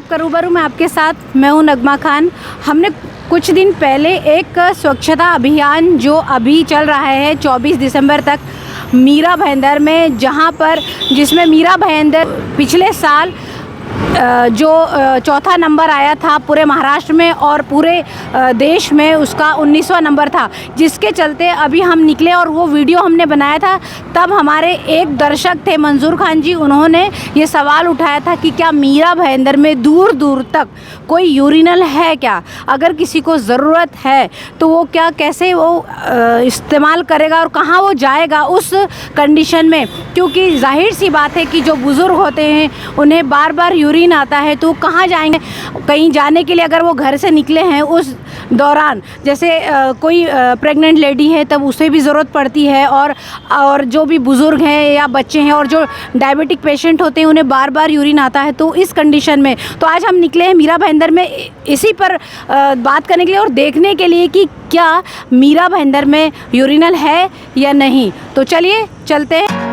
आपका रूबरू मैं आपके साथ मैं हूं नगमा खान। हमने कुछ दिन पहले एक स्वच्छता अभियान जो अभी चल रहा है 24 दिसंबर तक मीरा भाईंदर में, जिसमें मीरा भाईंदर पिछले साल जो चौथा नंबर आया था पूरे महाराष्ट्र में और पूरे देश में उसका 19वां नंबर था, जिसके चलते अभी हम निकले और वो वीडियो हमने बनाया था। तब हमारे एक दर्शक थे मंजूर खान जी, उन्होंने ये सवाल उठाया था कि क्या मीरा भाईंदर में दूर दूर तक कोई यूरिनल है क्या, अगर किसी को ज़रूरत है तो वो कैसे वो इस्तेमाल करेगा और कहाँ वो जाएगा उस कंडीशन में, क्योंकि जाहिर सी बात है कि जो बुज़ुर्ग होते हैं उन्हें बार बार यूरिन आता है तो कहाँ जाएंगे। कहीं जाने के लिए अगर वो घर से निकले हैं उस दौरान, जैसे कोई प्रेग्नेंट लेडी है तब उसे भी ज़रूरत पड़ती है, और जो भी बुज़ुर्ग हैं या बच्चे हैं और जो डायबिटिक पेशेंट होते हैं उन्हें बार बार यूरिन आता है। तो इस कंडीशन में तो आज हम निकले हैं मीरा भाईंदर में इसी पर बात करने के लिए और देखने के लिए कि क्या मीरा भाईंदर में यूरिनल है या नहीं। तो चलिए चलते हैं।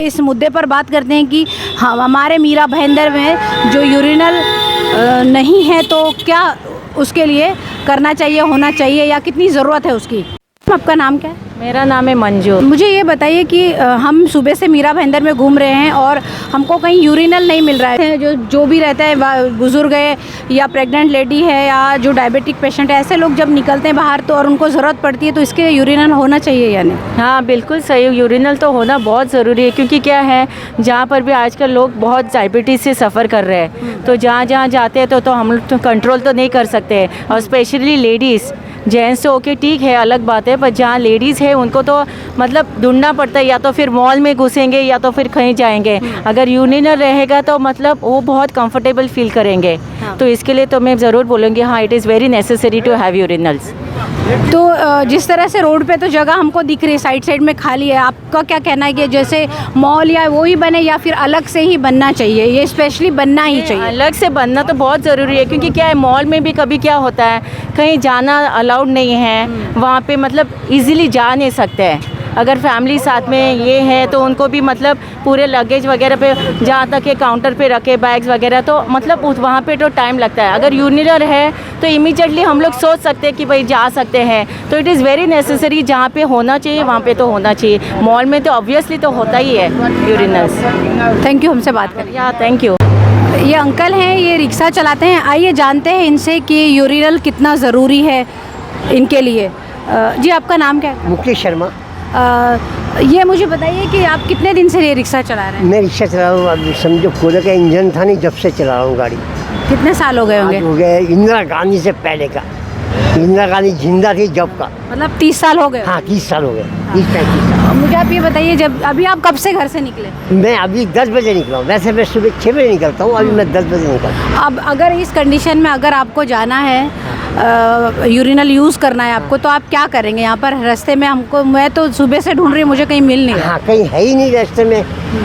इस मुद्दे पर बात करते हैं कि हमारे मीरा भाईंदर में जो यूरिनल नहीं है तो क्या उसके लिए करना चाहिए, होना चाहिए या कितनी ज़रूरत है उसकी। आपका नाम क्या है? मेरा नाम है मंजू। मुझे ये बताइए कि हम सुबह से मीरा भाईंदर में घूम रहे हैं और हमको कहीं यूरिनल नहीं मिल रहा है। जो भी रहता है, बुज़ुर्ग है या प्रेग्नेंट लेडी है या जो डायबिटिक पेशेंट है, ऐसे लोग जब निकलते हैं बाहर तो और उनको ज़रूरत पड़ती है तो इसके लिए यूरिनल होना चाहिए या नहीं? हाँ बिल्कुल सही, यूरिनल तो होना बहुत ज़रूरी है, क्योंकि क्या है जहाँ पर भी आजकल लोग बहुत डायबिटीज़ से सफ़र कर रहे हैं, तो जहाँ जहाँ जाते हैं तो हम लोग कंट्रोल तो नहीं कर सकते, और स्पेशली लेडीज़। जेंट्स तो ओके ठीक है, अलग बात है, पर जहाँ लेडीज़ है उनको तो मतलब ढूंढना पड़ता है, या तो फिर मॉल में घुसेंगे या तो फिर कहीं जाएंगे। अगर यूरिनल रहेगा तो मतलब वो बहुत कंफर्टेबल फील करेंगे। तो इसके लिए तो मैं ज़रूर बोलूँगी हाँ, it is very necessary to have urinals. तो जिस तरह से रोड पे तो जगह हमको दिख रही है, साइड में खाली है, आपका क्या कहना है कि जैसे मॉल या वो ही बने या फिर अलग से ही बनना चाहिए? ये स्पेशली बनना ही चाहिए। अलग से बनना तो बहुत ज़रूरी है, क्योंकि क्या है मॉल में भी कभी क्या होता है कहीं जाना अलाउड नहीं है, वहाँ पे मतलब इजीली जा नहीं सकते हैं। अगर फैमिली साथ में ये है तो उनको भी मतलब पूरे लगेज वगैरह पे जहाँ तक के काउंटर पे रखे बैग्स वगैरह, तो मतलब वहाँ पे तो टाइम लगता है। अगर यूरिनल है तो इमीडिएटली हम लोग सोच सकते हैं कि भाई जा सकते हैं, तो इट इज़ वेरी नेसेसरी। जहाँ पे होना चाहिए वहाँ पे तो होना चाहिए। मॉल में तो ऑब्वियसली तो होता ही है यूरिनल्स। थैंक यू हमसे बात करें। या थैंक यू। ये अंकल हैं, ये रिक्शा चलाते हैं। आइए जानते हैं इनसे कि यूरिनल कितना ज़रूरी है इनके लिए। जी आपका नाम क्या है? मुकेश शर्मा। ये मुझे बताइए कि आप कितने दिन से ये रिक्शा चला रहे हैं? मैं रिक्शा चला रहा हूँ, अब समझो कूलर का इंजन था नहीं जब से चला रहा हूँ गाड़ी। कितने साल हो गए आज होंगे? हो गए इंदिरा गांधी से पहले का, इंदिरा गांधी जिंदा थी जब का। मतलब 30 साल हो गए? हाँ 30 साल हो गए, 30-35 साल। मुझे आप ये बताइए, जब अभी आप कब से घर से निकले? मैं अभी 10 बजे निकला हूँ, वैसे मैं सुबह 6 बजे निकलता हूँ, अभी मैं 10 बजे निकलता हूँ। अब अगर इस कंडीशन में अगर आपको जाना है, यूरिनल यूज़ करना है आपको, तो आप क्या करेंगे? यहाँ पर रास्ते में हमको, मैं तो सुबह से ढूंढ रही हूँ, मुझे कहीं मिल नहीं रहा। हाँ कहीं है ही नहीं रास्ते में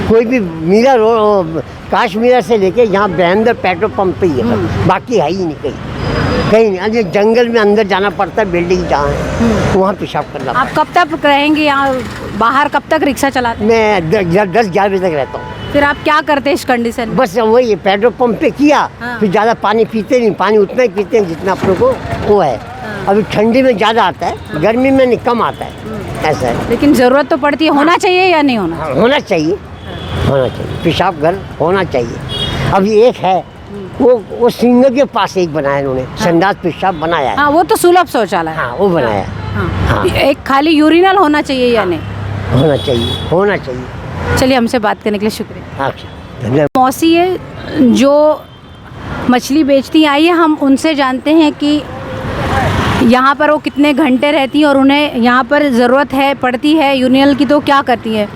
कोई भी। मीरा रोड, काश मीरा से लेके यहाँ बेहंदर पेट्रोल पंप पे ही है, बाकी है ही नहीं कहीं नहीं। अरे जंगल में अंदर जाना पड़ता है, बिल्डिंग जहाँ है वहाँ पेशाब करना आप कब तक रहेंगे यहाँ बाहर? कब तक रिक्शा चलाते हैं? मैं 10-11 बजे तक रहता हूँ। फिर आप क्या करते हैं इस कंडीशन में? बस वही पेट्रोल पंप पे किया। हाँ। फिर ज़्यादा पानी पीते नहीं, पानी उतना ही पीते हैं जितना आप लोग को वो है। हाँ। अभी ठंडी में ज़्यादा आता है, गर्मी में नहीं, कम आता है, ऐसा है। लेकिन ज़रूरत तो पड़ती है, होना चाहिए या नहीं होना? हाँ, होना चाहिए, होना चाहिए, पेशाब घर होना चाहिए। अभी एक है वो सिंगर के पास एक बनाया इन्होंने, संडास पेशाब बनाया है। हाँ, वो तो सुलभ शौचालय है। हाँ वो बनाया, हाँ। हाँ। एक खाली यूरिनल होना चाहिए या नहीं? होना चाहिए, होना चाहिए। चलिए, हमसे बात करने के लिए शुक्रिया। अच्छा, धन्यवाद। मौसी है जो मछली बेचती हैं, आइए हम उनसे जानते हैं कि यहाँ पर वो कितने घंटे रहती हैं और उन्हें यहाँ पर ज़रूरत है पड़ती है यूरिनल की तो क्या करती है।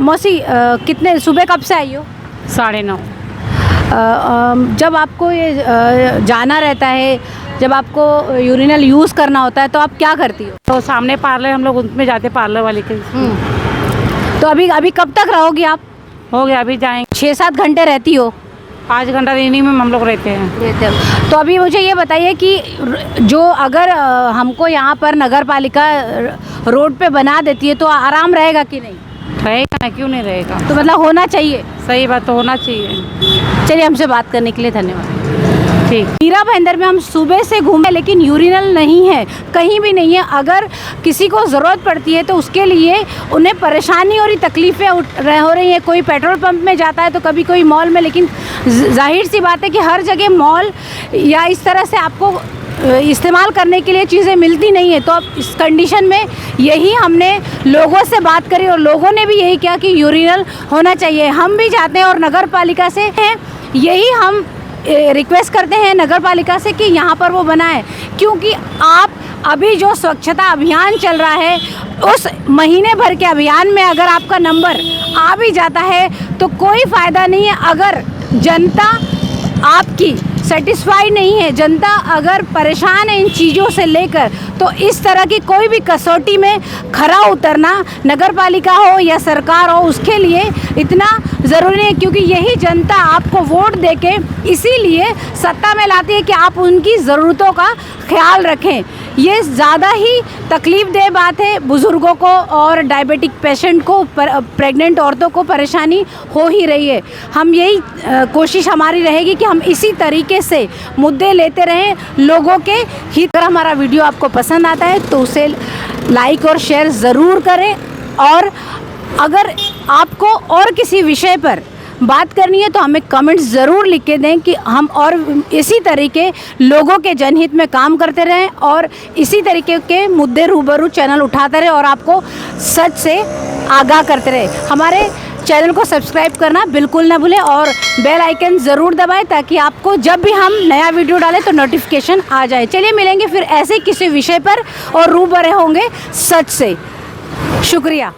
मौसी, कितने सुबह कब से आई हो? 9:30। जब आपको ये जाना रहता है, जब आपको यूरिनल यूज़ करना होता है, तो आप क्या करती हो? तो सामने पार्लर, हम लोग उसमें जाते पार्लर वाले के। तो अभी कब तक रहोगी आप? हो गया, अभी जाएंगे। 6-7 घंटे रहती हो? 5 घंटा देने में हम लोग रहते हैं। तो अभी मुझे ये बताइए कि जो अगर हमको यहाँ पर नगर पालिका रोड पे बना देती है तो आराम रहेगा कि नहीं? रहेगा ना, क्यों नहीं रहेगा। तो मतलब होना चाहिए। सही बात तो होना चाहिए। चलिए, हमसे बात करने के लिए धन्यवाद। ठीक। मीरा भाईंदर में हम सुबह से घूमे, लेकिन यूरिनल नहीं है, कहीं भी नहीं है। अगर किसी को ज़रूरत पड़ती है तो उसके लिए उन्हें परेशानी और तकलीफ़ें हो रही हैं। कोई पेट्रोल पंप में जाता है तो कभी कोई मॉल में, लेकिन जाहिर सी बात है कि हर जगह मॉल या इस तरह से आपको इस्तेमाल करने के लिए चीज़ें मिलती नहीं है। तो अब इस कंडीशन में यही हमने लोगों से बात करी और लोगों ने भी यही किया कि यूरिनल होना चाहिए। हम भी चाहते हैं और नगर पालिका से हैं, यही हम रिक्वेस्ट करते हैं नगर पालिका से कि यहाँ पर वो बनाए, क्योंकि आप अभी जो स्वच्छता अभियान चल रहा है, उस महीने भर के अभियान में अगर आपका नंबर आ भी जाता है तो कोई फ़ायदा नहीं है। अगर जनता आपकी सेटिस्फाई नहीं है, जनता अगर परेशान है इन चीज़ों से लेकर, तो इस तरह की कोई भी कसौटी में खरा उतरना, नगर पालिका हो या सरकार हो, उसके लिए इतना ज़रूरी है, क्योंकि यही जनता आपको वोट देके इसीलिए सत्ता में लाती है कि आप उनकी ज़रूरतों का ख्याल रखें। ये ज़्यादा ही तकलीफ़देह बात है बुज़ुर्गों को और डायबिटिक पेशेंट को, प्रेग्नेंट औरतों को परेशानी हो ही रही है। हम यही कोशिश हमारी रहेगी कि हम इसी तरीके से मुद्दे लेते रहें लोगों के हित। अगर हमारा वीडियो आपको पसंद आता है तो उसे लाइक और शेयर ज़रूर करें, और अगर आपको और किसी विषय पर बात करनी है तो हमें कमेंट्स ज़रूर लिख के दें कि हम और इसी तरीके लोगों के जनहित में काम करते रहें और इसी तरीके के मुद्दे रूबरू चैनल उठाते रहें और आपको सच से आगाह करते रहे। हमारे चैनल को सब्सक्राइब करना बिल्कुल ना भूलें और बेल आइकन ज़रूर दबाएं ताकि आपको जब भी हम नया वीडियो डालें तो नोटिफिकेशन आ जाए। चलिए, मिलेंगे फिर ऐसे किसी विषय पर और रूबरू होंगे सच से। शुक्रिया।